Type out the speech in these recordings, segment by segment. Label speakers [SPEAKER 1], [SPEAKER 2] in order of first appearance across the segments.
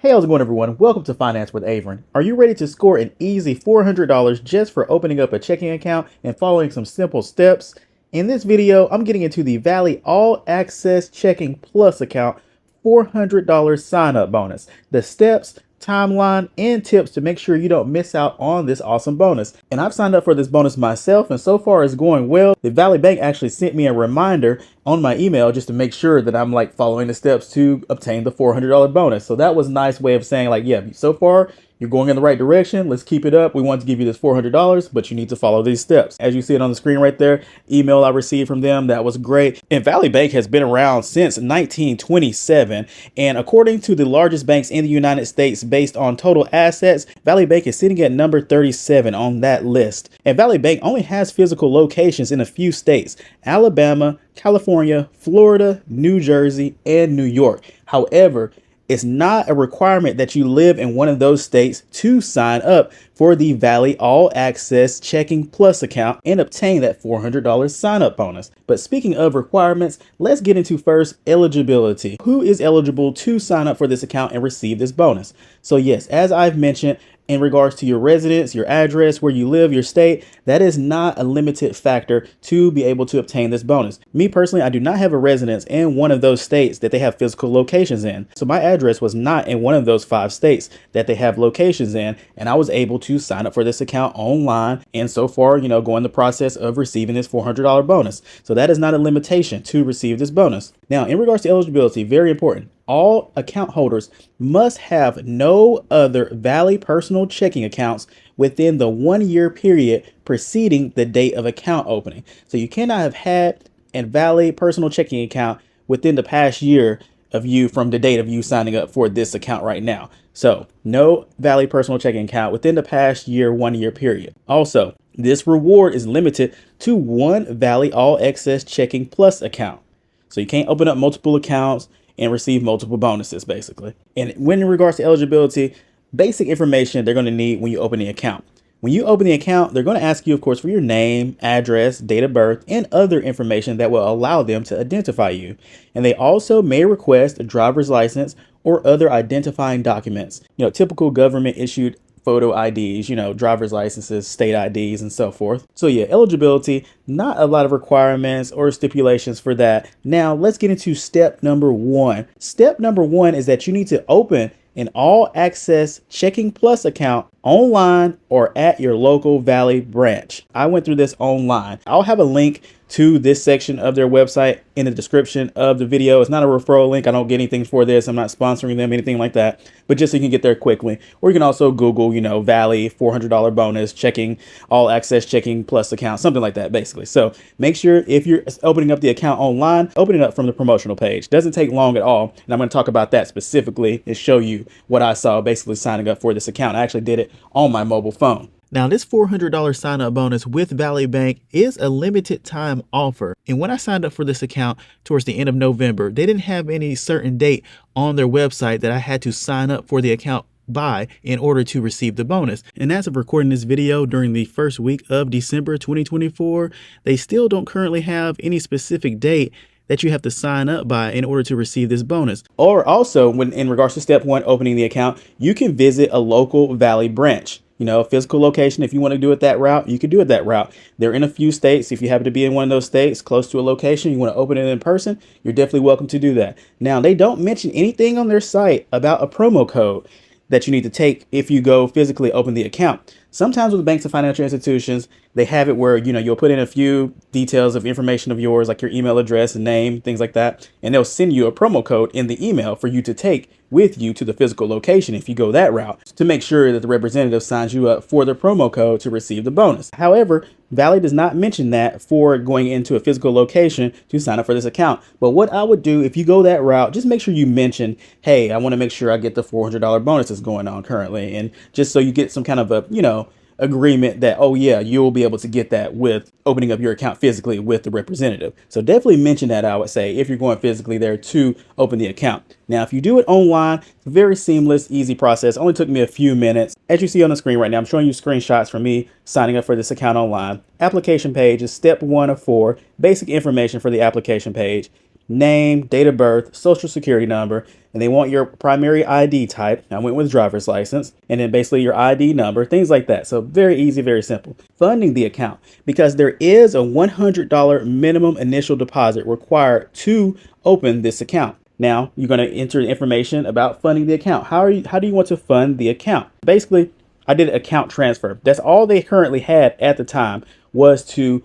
[SPEAKER 1] Hey, how's it going, everyone? Welcome to Finance with Avron. Are you ready to score an easy $400 just for opening up a checking account and following some simple steps? In this video, I'm getting into the Valley All Access Checking Plus account $400 sign-up bonus. The steps, timeline, and tips to make sure you don't miss out on this awesome bonus. And I've signed up for this bonus myself, and so far it's going well. The Valley Bank actually sent me a reminder on my email just to make sure that I'm following the steps to obtain the $400 bonus. So that was a nice way of saying yeah, so far you're going in the right direction. Let's keep it up. We want to give you this $400, but you need to follow these steps. As you see it on the screen right there, email I received from them, that was great. And Valley Bank has been around since 1927. And according to the largest banks in the United States based on total assets, Valley Bank is sitting at number 37 on that list. And Valley Bank only has physical locations in a few states: Alabama, California, Florida, New Jersey, and New York. However, it's not a requirement that you live in one of those states to sign up for the Valley All Access Checking Plus account and obtain that $400 sign-up bonus. But speaking of requirements, let's get into first eligibility. Who is eligible to sign up for this account and receive this bonus? So yes, as I've mentioned, in regards to your residence, your address, where you live, your state, that is not a limited factor to be able to obtain this bonus. Me personally, I do not have a residence in one of those states that they have physical locations in. So my address was not in one of those 5 states that they have locations in, and I was able to sign up for this account online. And so far, going the process of receiving this $400 bonus. So that is not a limitation to receive this bonus. Now, in regards to eligibility, very important. All account holders must have no other Valley personal checking accounts within the 1-year period preceding the date of account opening. So you cannot have had a Valley personal checking account within the past year of you from the date of you signing up for this account right now. So no Valley personal checking account within the past year, 1-year period. Also, this reward is limited to one Valley All Access Checking Plus account. So you can't open up multiple accounts and receive multiple bonuses, basically. And when in regards to eligibility, basic information they're going to need when you open the account. When you open the account, they're going to ask you, of course, for your name, address, date of birth, and other information that will allow them to identify you. And they also may request a driver's license or other identifying documents, typical government issued photo IDs, driver's licenses, state IDs, and so forth. So yeah, eligibility, not a lot of requirements or stipulations for that. Now let's get into step number 1. Step number 1 is that you need to open an all access checking plus account online or at your local Valley branch. I went through this online. I'll have a link to this section of their website in the description of the video. It's not a referral link. I don't get anything for this. I'm not sponsoring them, anything like that, but just so you can get there quickly. Or you can also Google, Valley $400 bonus checking all access checking plus account, something like that, basically. So make sure if you're opening up the account online, open it up from the promotional page. Doesn't take long at all. And I'm going to talk about that specifically and show you what I saw basically signing up for this account. I actually did it on my mobile phone. Now, this $400 sign-up bonus with Valley Bank is a limited time offer. And when I signed up for this account towards the end of November, they didn't have any certain date on their website that I had to sign up for the account by in order to receive the bonus. And as of recording this video during the first week of December 2024, they still don't currently have any specific date that you have to sign up by in order to receive this bonus. Or also, when in regards to step 1, opening the account, you can visit a local Valley branch. Physical location. If you want to do it that route, you can do it that route. They're in a few states. If you happen to be in one of those states close to a location, you want to open it in person, you're definitely welcome to do that. Now, they don't mention anything on their site about a promo code that you need to take if you go physically open the account. Sometimes with banks and financial institutions, they have it where, you'll put in a few details of information of yours, like your email address and name, things like that. And they'll send you a promo code in the email for you to take with you to the physical location if you go that route, to make sure that the representative signs you up for the promo code to receive the bonus. However, Valley does not mention that for going into a physical location to sign up for this account. But what I would do if you go that route, just make sure you mention, hey, I want to make sure I get the $400 bonus that's going on currently. And just so you get some kind of a, agreement that, oh yeah, you'll be able to get that with opening up your account physically with the representative. So definitely mention that, I would say, if you're going physically there to open the account. Now, if you do it online, it's a very seamless, easy process. It only took me a few minutes. As you see on the screen right now, I'm showing you screenshots from me signing up for this account online. Application page is step 1 of 4, basic information for the application page. name, date of birth, social security number, and they want your primary ID type. I went with driver's license, and then basically your ID number, things like that. So very easy, very simple. Funding the account, because there is a $100 minimum initial deposit required to open this account. Now you're going to enter information about funding the account. How do you want to fund the account? Basically, I did an account transfer. That's all they currently had at the time, was to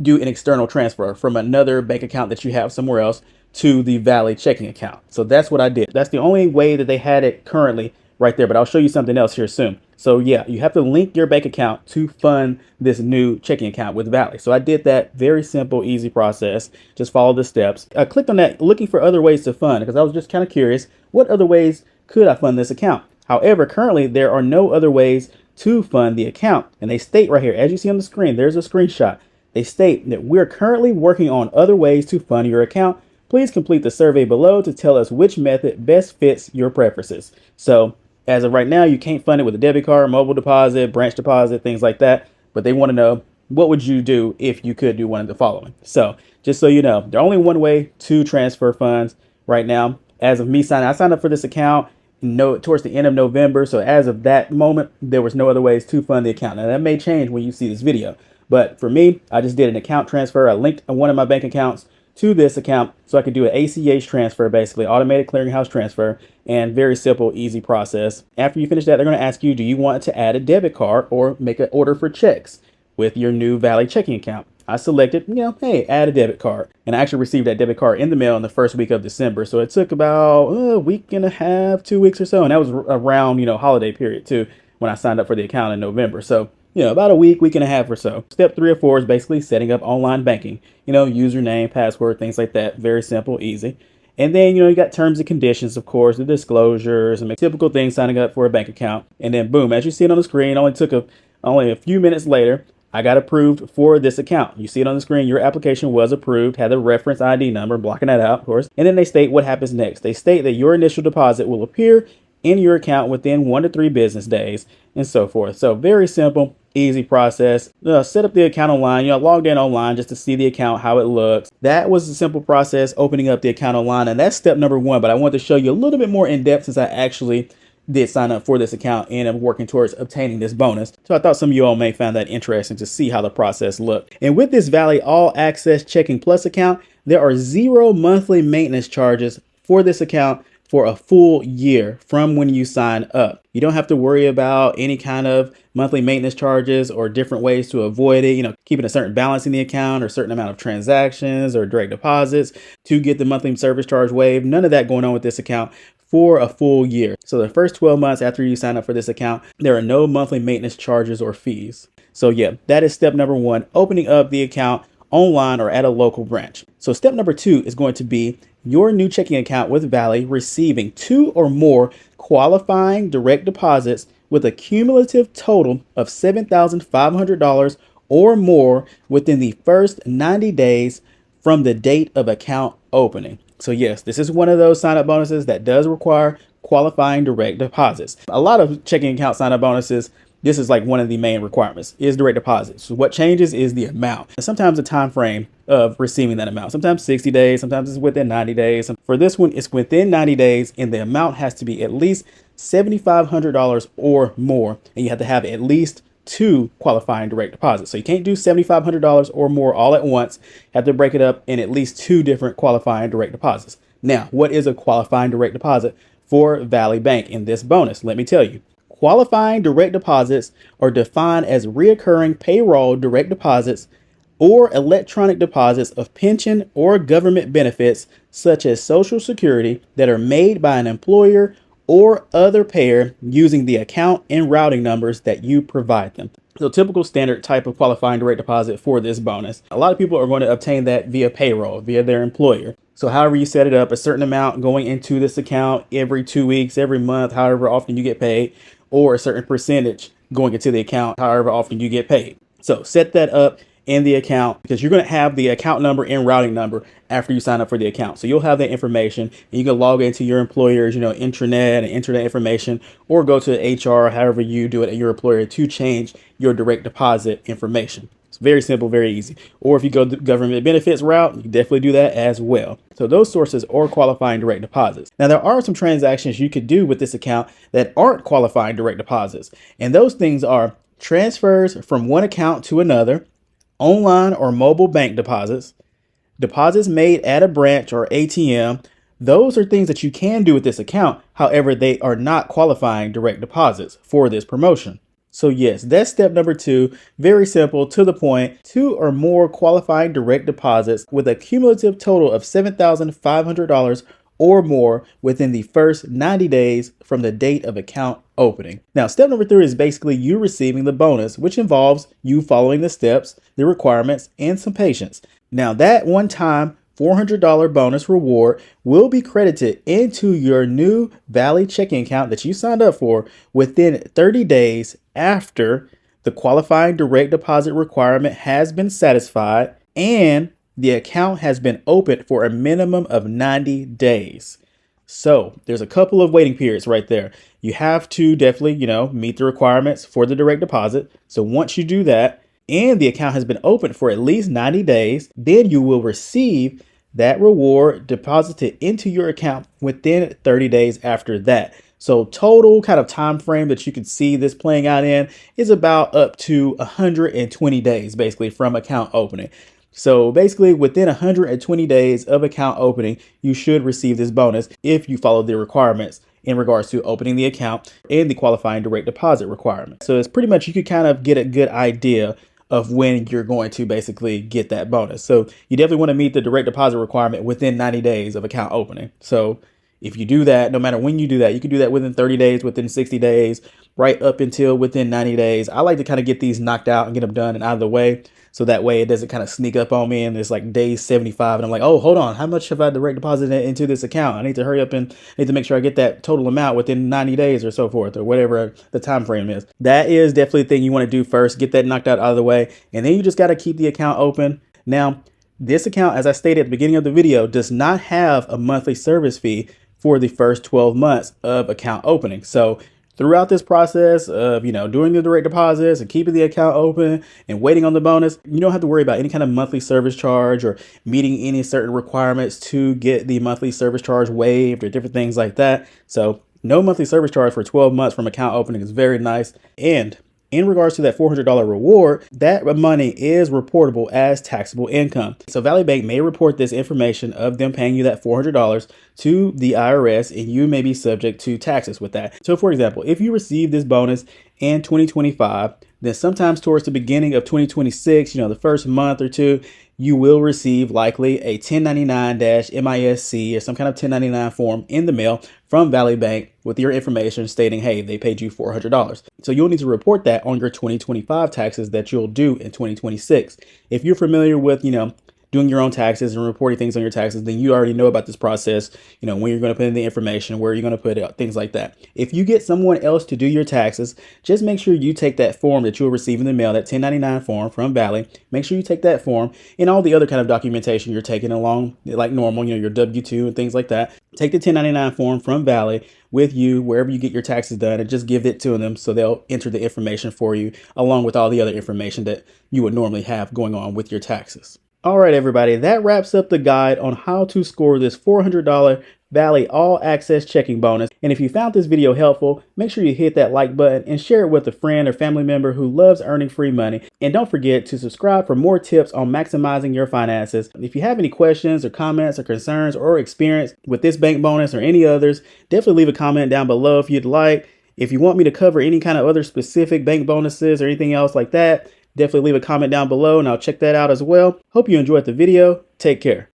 [SPEAKER 1] do an external transfer from another bank account that you have somewhere else to the Valley checking account. So that's what I did. That's the only way that they had it currently right there, but I'll show you something else here soon. So yeah, you have to link your bank account to fund this new checking account with Valley. So I did that. Very simple, easy process. Just follow the steps. I clicked on that looking for other ways to fund, because I was just kind of curious, what other ways could I fund this account? However, currently there are no other ways to fund the account. And they state right here, as you see on the screen, there's a screenshot. They state that we're currently working on other ways to fund your account. Please complete the survey below to tell us which method best fits your preferences. So as of right now, you can't fund it with a debit card, mobile deposit, branch deposit, things like that. But they want to know, what would you do if you could do one of the following? So just so you know, there's only one way to transfer funds right now. As of me signing, I signed up for this account towards the end of November. So as of that moment, there was no other ways to fund the account. Now that may change when you see this video. But for me, I just did an account transfer. I linked one of my bank accounts to this account so I could do an ACH transfer, basically automated clearinghouse transfer, and very simple, easy process. After you finish that, they're going to ask you, do you want to add a debit card or make an order for checks with your new Valley checking account? I selected, hey, add a debit card. And I actually received that debit card in the mail in the first week of December. So it took about a week and a half, 2 weeks or so. And that was around, holiday period too, when I signed up for the account in November. So about a week and a half or so. Step 3 or 4 is basically setting up online banking, username, password, things like that. Very simple, easy. And then, you got terms and conditions, of course, the disclosures and typical things signing up for a bank account. And then boom, as you see it on the screen, only a few minutes later, I got approved for this account. You see it on the screen, your application was approved, had the reference ID number, blocking that out, of course. And then they state what happens next. They state that your initial deposit will appear in your account within 1 to 3 business days, and so forth. So very simple, easy process. Set up the account online, logged in online just to see the account, how it looks. That was a simple process, opening up the account online, and that's step number 1. But I wanted to show you a little bit more in depth, since I actually did sign up for this account and I'm working towards obtaining this bonus. So I thought some of you all may find that interesting to see how the process looked. And with this Valley All Access Checking Plus account, there are 0 monthly maintenance charges for this account for a full year from when you sign up. You don't have to worry about any kind of monthly maintenance charges or different ways to avoid it, keeping a certain balance in the account or a certain amount of transactions or direct deposits to get the monthly service charge waived. None of that going on with this account for a full year. So the first 12 months after you sign up for this account, there are no monthly maintenance charges or fees. So yeah, that is step number 1, opening up the account online or at a local branch. So step number 2 is going to be your new checking account with Valley receiving 2 or more qualifying direct deposits with a cumulative total of $7,500 or more within the first 90 days from the date of account opening. So yes, this is one of those sign-up bonuses that does require qualifying direct deposits. A lot of checking account sign-up bonuses, this is like one of the main requirements, is direct deposits. So what changes is the amount. And sometimes the time frame of receiving that amount. Sometimes 60 days, sometimes it's within 90 days. For this one, it's within 90 days, and the amount has to be at least $7,500 or more. And you have to have at least 2 qualifying direct deposits. So you can't do $7,500 or more all at once. You have to break it up in at least 2 different qualifying direct deposits. Now, what is a qualifying direct deposit for Valley Bank in this bonus? Let me tell you. Qualifying direct deposits are defined as reoccurring payroll direct deposits or electronic deposits of pension or government benefits such as Social Security that are made by an employer or other payer using the account and routing numbers that you provide them. So typical standard type of qualifying direct deposit for this bonus. A lot of people are going to obtain that via payroll, via their employer. So however you set it up, a certain amount going into this account every 2 weeks, every month, however often you get paid, or a certain percentage going into the account, however often you get paid. So set that up in the account, because you're going to have the account number and routing number after you sign up for the account. So you'll have that information and you can log into your employer's, intranet and internet information, or go to HR, however you do it at your employer, to change your direct deposit information. It's very simple, very easy. Or if you go the government benefits route, you can definitely do that as well. So those sources are qualifying direct deposits. Now, there are some transactions you could do with this account that aren't qualifying direct deposits. And those things are transfers from one account to another, online or mobile bank deposits, deposits made at a branch or ATM. Those are things that you can do with this account. However, they are not qualifying direct deposits for this promotion. So yes, that's step number 2. Very simple, to the point. 2 or more qualifying direct deposits with a cumulative total of $7,500 or more within the first 90 days from the date of account opening. Now, step number 3 is basically you receiving the bonus, which involves you following the steps, the requirements, and some patience. Now, that one-time $400 bonus reward will be credited into your new Valley checking account that you signed up for within 30 days after the qualifying direct deposit requirement has been satisfied and the account has been opened for a minimum of 90 days. So there's a couple of waiting periods right there. You have to definitely, meet the requirements for the direct deposit. So once you do that and the account has been opened for at least 90 days, then you will receive that reward deposited into your account within 30 days after that. So total kind of time frame that you can see this playing out in is about up to 120 days, basically, from account opening. So basically within 120 days of account opening, you should receive this bonus if you follow the requirements in regards to opening the account and the qualifying direct deposit requirement. So it's pretty much, you could kind of get a good idea of when you're going to basically get that bonus. So you definitely want to meet the direct deposit requirement within 90 days of account opening. So if you do that, no matter when you do that, you can do that within 30 days, within 60 days, right up until within 90 days. I like to kind of get these knocked out and get them done and out of the way. So that way it doesn't kind of sneak up on me and it's like day 75 and I'm like, oh, hold on, how much have I direct deposited into this account? I need to hurry up and need to make sure I get that total amount within 90 days or so forth, or whatever the time frame is. That is definitely the thing you want to do first, get that knocked out of the way. And then you just got to keep the account open. Now, this account, as I stated at the beginning of the video, does not have a monthly service fee for the first 12 months of account opening. So throughout this process of, doing the direct deposits and keeping the account open and waiting on the bonus, you don't have to worry about any kind of monthly service charge or meeting any certain requirements to get the monthly service charge waived or different things like that. So no monthly service charge for 12 months from account opening is very nice. And in regards to that $400 reward, that money is reportable as taxable income. So Valley Bank may report this information of them paying you that $400 to the IRS, and you may be subject to taxes with that. So for example, if you receive this bonus in 2025, then sometimes towards the beginning of 2026, the first month or two, you will receive likely a 1099-MISC or some kind of 1099 form in the mail from Valley Bank with your information stating, hey, they paid you $400. So you'll need to report that on your 2025 taxes that you'll do in 2026. If you're familiar with, doing your own taxes and reporting things on your taxes, then you already know about this process, when you're going to put in the information, where you're going to put it, things like that. If you get someone else to do your taxes, just make sure you take that form that you'll receive in the mail, that 1099 form from Valley. Make sure you take that form and all the other kind of documentation you're taking along like normal, your W-2 and things like that. Take the 1099 form from Valley with you wherever you get your taxes done and just give it to them so they'll enter the information for you along with all the other information that you would normally have going on with your taxes. All right, everybody, that wraps up the guide on how to score this $400 Valley All Access checking bonus. And if you found this video helpful, make sure you hit that like button and share it with a friend or family member who loves earning free money. And don't forget to subscribe for more tips on maximizing your finances. If you have any questions or comments or concerns or experience with this bank bonus or any others, definitely leave a comment down below if you'd like. If you want me to cover any kind of other specific bank bonuses or anything else like that, definitely leave a comment down below and I'll check that out as well. Hope you enjoyed the video. Take care.